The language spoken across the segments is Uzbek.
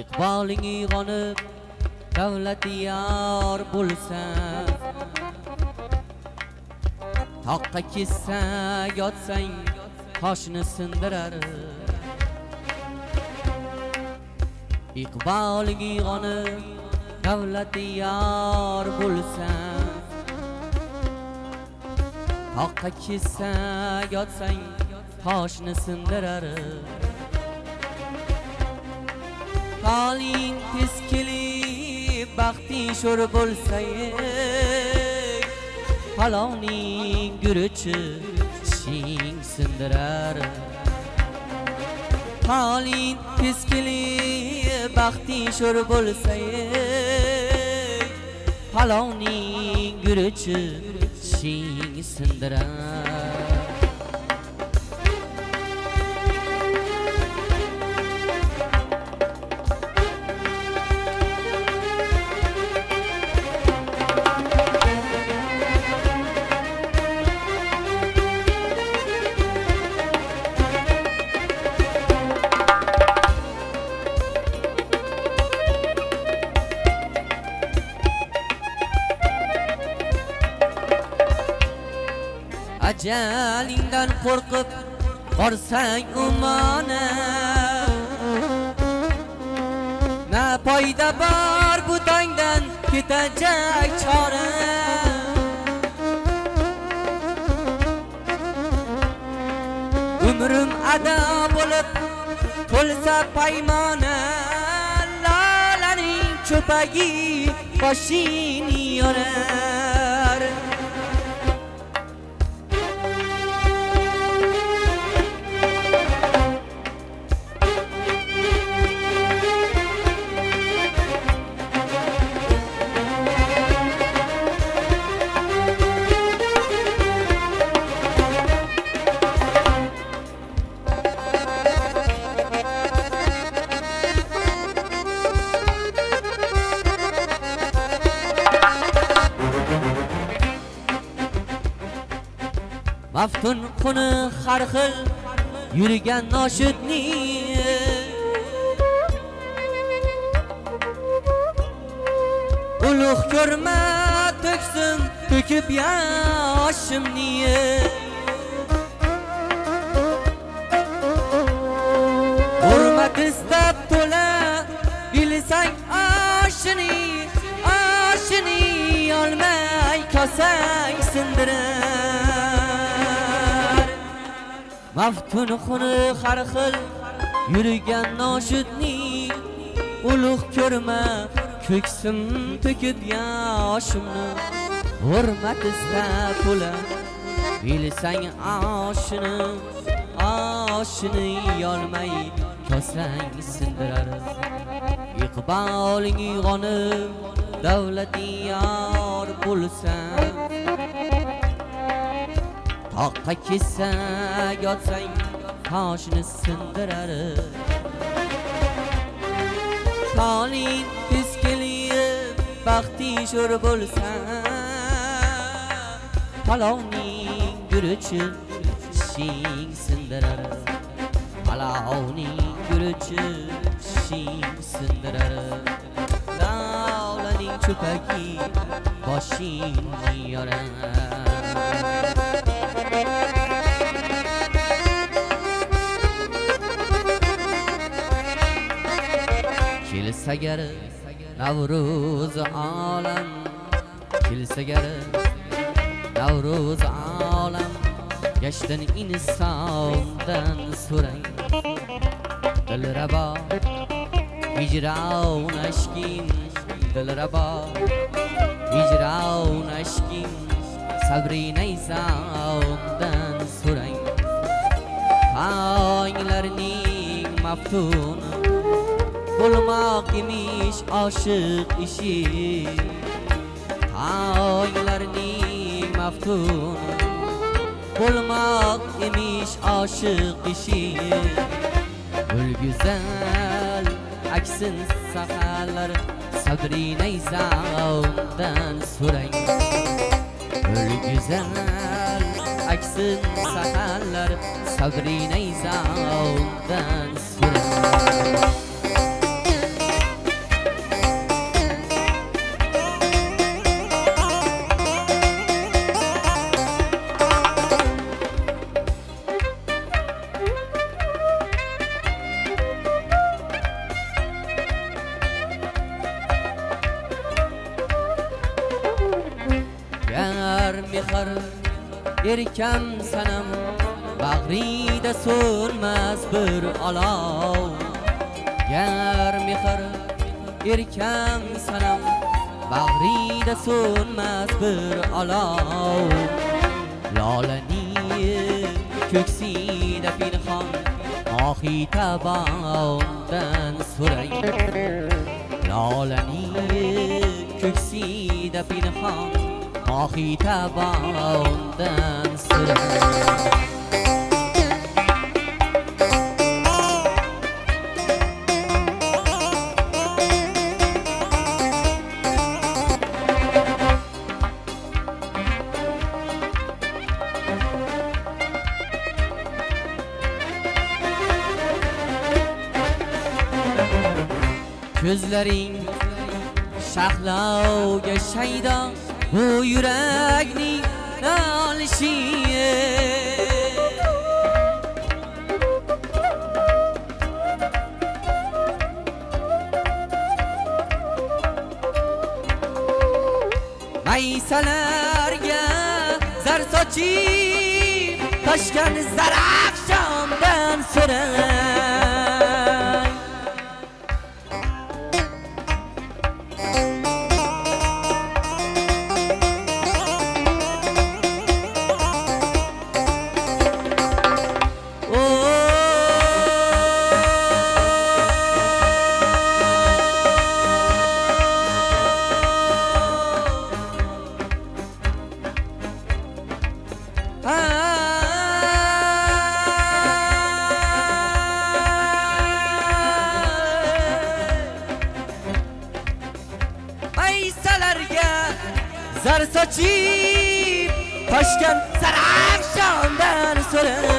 iqboling uyg'onib davlati yor bo'lsa, toqqa kessa yotsang toshni sindirar. Iqboling uyg'onib davlati yor bo'lsa, toqqa kessa yotsang toshni sindirar. Qoling tez kelib baxting sho'r bo'lsa, palovning guruchi tishing sindirar. Qoling tez kelib baxting sho'r bo'lsa, palovning guruchi tishing sindirar. Ajalingdan qo'rqib borsang umona, na foyda bor bu tongdan ketajak chora. Umrim ado bo'lib to'lsa paymona, lolaning cho'pagi boshingni yorar. Maftun quni har xil yurgan noshudning, ulug' ko'rma to'ksin to'kib yoshimni. Hurmat istab to'la bilsang oshini, oshini olmay kosang sindirar. Maftun xuni har xil yurgan noshudning, ulug' ko'rma ko'ksim to'kib yoshimni. Hurmat istab to'la bilsang oshini, oshini yolmay kosang sindirar. Iqboling uyg'onib davlati yor bo'lsa, toqqa kessa yotsang toshni sindirar. Qoling tez kelib baxting sho'r bo'lsa, palovning guruchi tishing sindirar. Palovning guruchi tishing sindirar. Lolaning cho'pagi boshingni yorar. Kelsa gar Navruz olam, kelsa gar Navruz olam, yashdan insondan so'rang. Dilrabo hijron ashkin, dilrabo hijron ashkin, sabri nayzondan so'rang. Tonglarning maftun bo'lmoq emish oshiq ishi, tonglarning maftun bo'lmoq emish oshiq ishi. Gulguzal aksin saharlar sabri nayzondan so'rang. Gulguzal aksin saharlar sabri nayzondan so'rang. mehar erkam sanam bag'rida so'nmas bir olov. Gar mehar erkam sanam bag'rida so'nmas bir olov. Lolani ko'ksida pinhon mohi tabondan so'rang. Lolani ko'ksida pinhon mohi tabondan so'rang. Ko'zlaring shahlovga shaydo bu yurakning nolishi. Maysalarga zar sochib toshgan zarafshondan so'rang. Maysalarga zar sochib toshgan zarafshondan so'rang.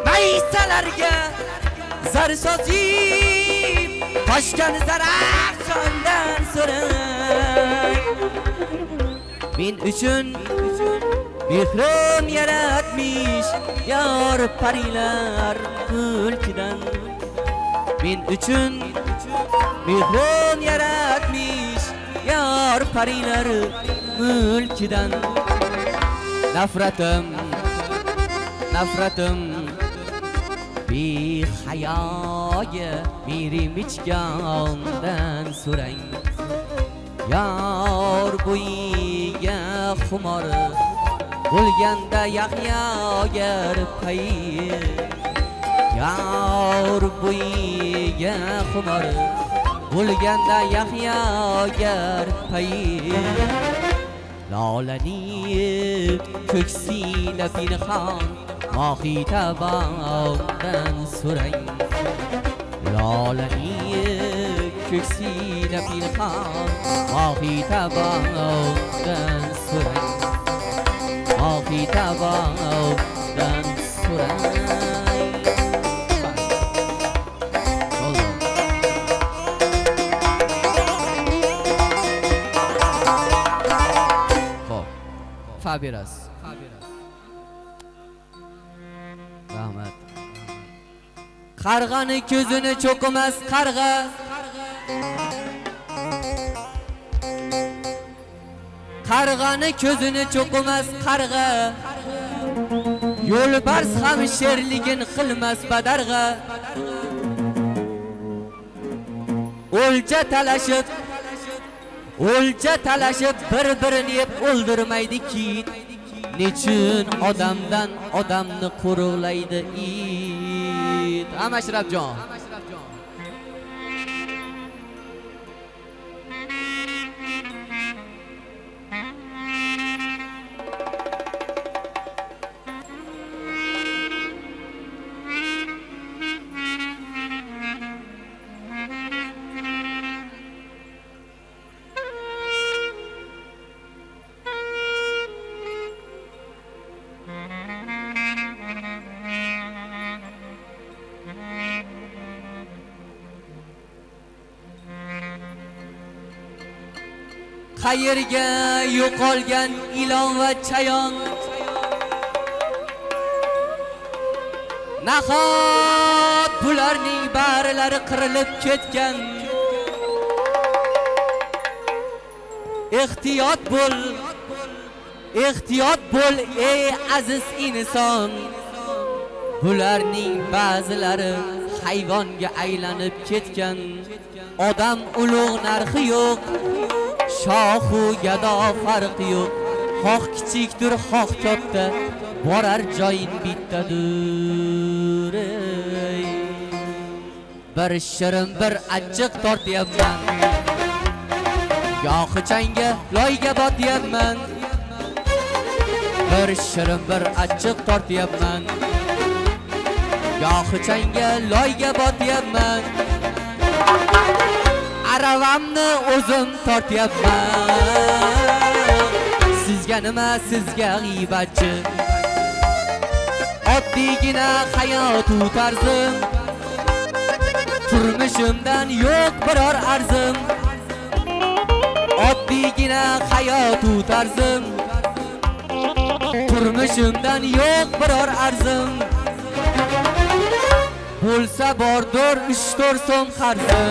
Maysalarga zar sochib toshgan zarafshondan so'rang. Men uchun mehrim yaratmish yor parilar mulkidan. Men uchun mehrim yaratmish yor parilar mulkidan. Nafratim behayoga mirim ichgandan so'rang. Yor bo'yiga xumor bo'lganda Yahyogar payi. Yor bo'yiga xumor bo'lganda Yahyogar payi. Lolani ko'ksida pinhon mohi tabondan so'rang. Lolani ko'ksida pinhon mohi tabondan so'rang. Mohi tabondan so'rang. Fabulous. Rahmat. Qarg'ani ko'zini cho'qimas qarg'a. Qarg'ani ko'zini cho'qimas qarg'a. Yo'lbars ham sherligin qilmas badarg'a. O'lja talashib bir-birini yeb o'ldirmaydi kit. Nechun odamdan odamni qo'riqlaydi it. Ashrafjon. qayerga yo'qolgan ilon va chayon, nahot bularning barilari qirilib ketgan. Ehtiyot bo'l ey aziz inson. Bularning ba'zilari hayvonga aylanib ketgan. Odam ulug' narxi yo'q, shohu gado farqi yo'q. Xoh kichikdir, xoh katta, borar joyin bittadir. Bir shirin bir achchiq tortyapman, gohi changga loyga botyapman. Bir shirin bir achchiq tortyapman, gohi changga loyga botyapman. Aravamni o'zim tortyapman. Sizga nima, sizga g'iybatchi. Oddiygina hayotu tarzim, turmushimdan yo'q biror arzim. Oddiygina hayotu tarzim, turmushimdan yo'q biror arzim. Bo'lsa bordir 3-4 so'm qarzim.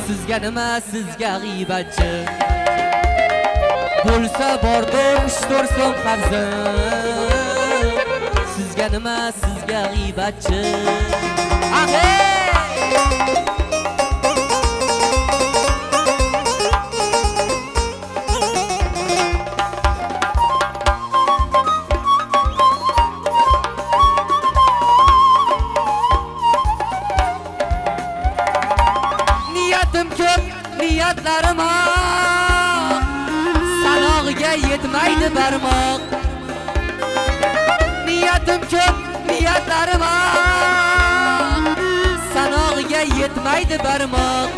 Sizga nima, sizga g'iybatchi. Bo'lsa bordir 3-4 so'm qarzim. Sizga nima, sizga g'iybatchi. Niyatim ko'p, niyatlarim sanog'iga yetmaydi barmoq. Niyatim ko'p, niyatlarim sanog'iga yetmaydi barmoq.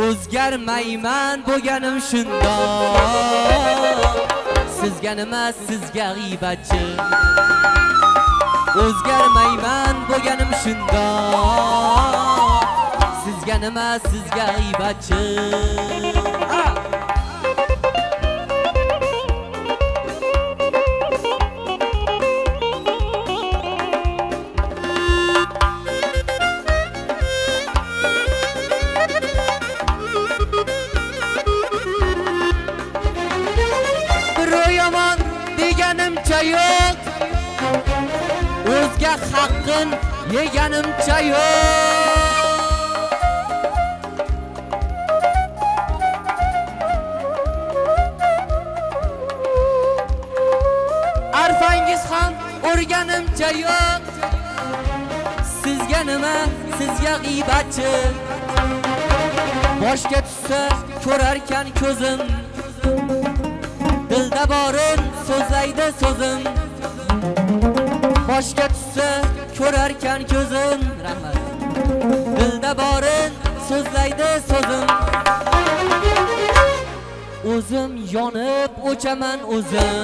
O'zgarmayman bo'lganim shundoq. Sizga nima, sizga g'iybatchi. O'zgarmayman bo'lganim shundoq. Sizga nima, sizga g'iybatchi. Yomon deganimcha yo'q, o'zga haqqin yeganimcha yo'q. Arfangiz ham o'rganimcha yo'q. Sizga nima, sizga g'iybatchi. Boshga tushsa ko'rarkan ko'zim, dilda borin so'zlaydi so'zim. Boshga tushsa ko'rarkan ko'zim, rahmat. Dilda borin so'zlaydi so'zim. O'zim yonib o'chaman o'zim.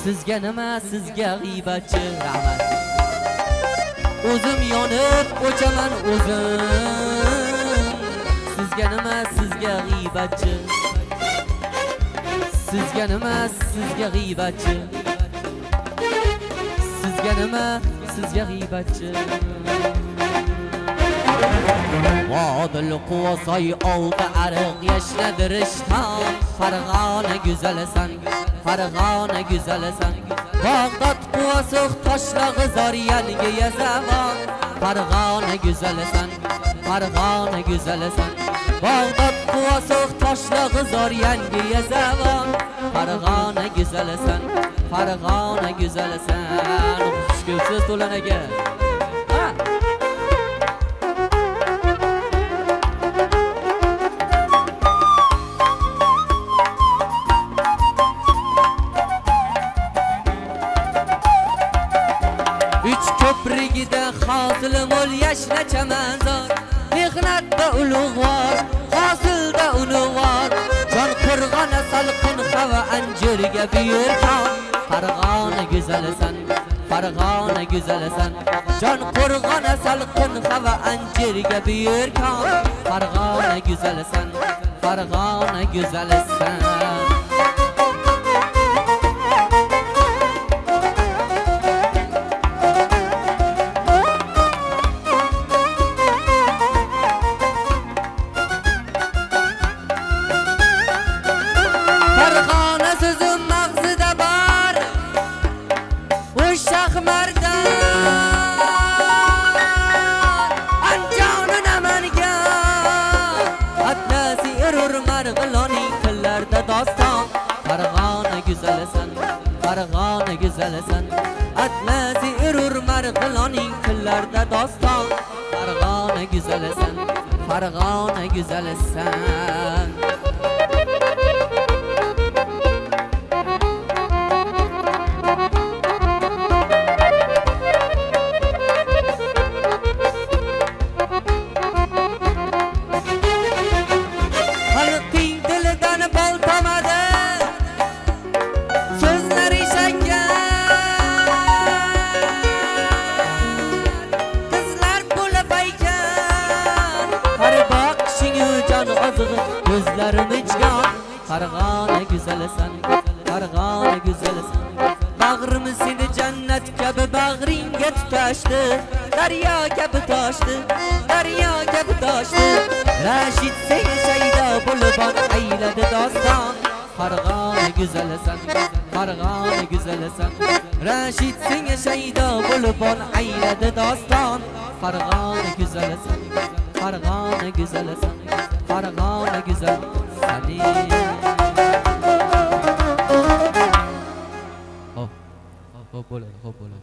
Sizga nima, sizga g'iybatchi, rahmat. O'zim yonib o'chaman o'zim. Sizga nima, sizga g'iybatchi. Sizga nima, sizga g'iybatchi. Sizga nima, sizga g'iybatchi. Vodil quvasoy oldi ariq yashnadirishdan. Farg'ona go'zalasan, Farg'ona go'zalasan. Bag'dod quvasoq toshlog'i Zoriyanga yazavon. Farg'ona go'zalasan, Farg'ona go'zalasan. Bag'dod quvasoq toshlog'i Zoriyanga yazavon. Farg'ona go'zalasan, Farg'ona go'zalasan. Xush kelibsiz To'lan aka. Uch ko'prigida hosil mo'l yashna chamanzor. Mehnatda ulug'vor, hosilda ulug'vor. Jon qirg'ona salqin havo anjirga buyurkan. Farg'ona go'zalasan, Farg'ona güzelisan. Can qo'rg'ona salqin hava anjirga buyurkan. Farg'ona güzelisan. Farg'ona güzelisan. Farg'ona güzelisan, Farg'ona güzelisan. Atlazi erur marg'iloning kunlarda doston. Farg'ona güzelisan, Farg'ona güzelisan. Gözlerim içgan. Farg'ona güzelisan, Farg'ona güzelisan. Bağrım seni cennet gibi bağringa tutashdi. Daryo gibi toshdi, daryo gibi toshdi. Rashid sen shaydo bo'lib ayladi doston. Farg'ona güzelisan, Farg'ona güzelisan. Rashid sen shaydo bo'lib ayladi doston. Farg'ona güzelisan, Farg'ona güzelisan. Farg'ona güzel seni. Hop bo'ladi, hop bo'ladi.